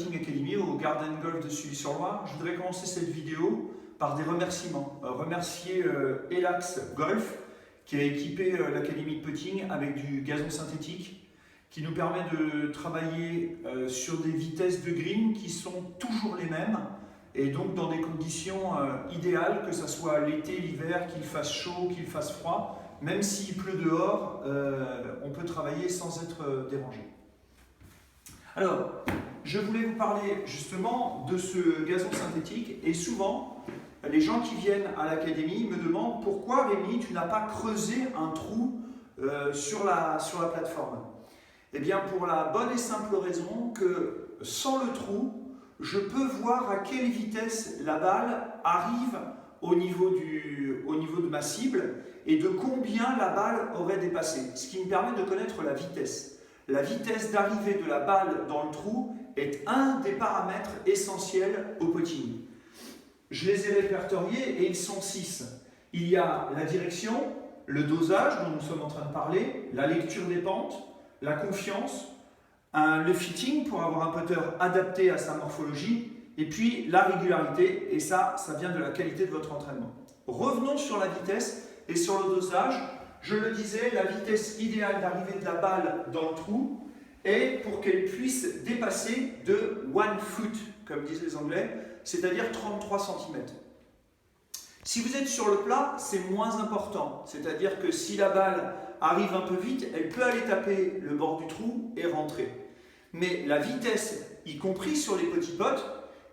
Putting Academy au Garden Golf de Sully-sur-Loire. Je voudrais commencer cette vidéo par des remerciements. Remercier Elax Golf qui a équipé l'Académie de Putting avec du gazon synthétique qui nous permet de travailler sur des vitesses de green qui sont toujours les mêmes et donc dans des conditions idéales, que ce soit l'été, l'hiver, qu'il fasse chaud, qu'il fasse froid. Même s'il pleut dehors, on peut travailler sans être dérangé. Alors, je voulais vous parler justement de ce gazon synthétique et souvent, les gens qui viennent à l'académie me demandent pourquoi Rémi, tu n'as pas creusé un trou sur la plateforme. Eh bien, pour la bonne et simple raison que sans le trou, je peux voir à quelle vitesse la balle arrive au niveau de ma cible et de combien la balle aurait dépassé, ce qui me permet de connaître la vitesse. La vitesse d'arrivée de la balle dans le trou est un des paramètres essentiels au putting. Je les ai répertoriés et ils sont 6. Il y a la direction, le dosage dont nous sommes en train de parler, la lecture des pentes, la confiance, le fitting pour avoir un putter adapté à sa morphologie, et puis la régularité, et ça vient de la qualité de votre entraînement. Revenons sur la vitesse et sur le dosage. Je le disais, la vitesse idéale d'arrivée de la balle dans le trou est pour qu'elle puisse dépasser de 1 foot, comme disent les Anglais, c'est-à-dire 33 cm. Si vous êtes sur le plat, c'est moins important, c'est-à-dire que si la balle arrive un peu vite, elle peut aller taper le bord du trou et rentrer. Mais la vitesse, y compris sur les petits pots,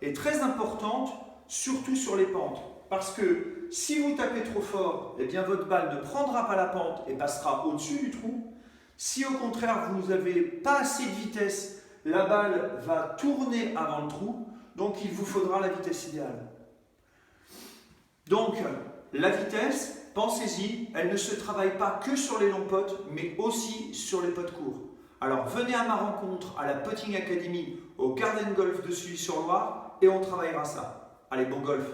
est très importante, surtout sur les pentes. Parce que si vous tapez trop fort, eh bien votre balle ne prendra pas la pente et passera au-dessus du trou. Si au contraire vous n'avez pas assez de vitesse, la balle va tourner avant le trou, donc il vous faudra la vitesse idéale. Donc la vitesse, pensez-y, elle ne se travaille pas que sur les longs pots, mais aussi sur les pots courts. Alors venez à ma rencontre à la Putting Academy au Garden Golf de Sully-sur-Loire et on travaillera ça. Allez, bon golf!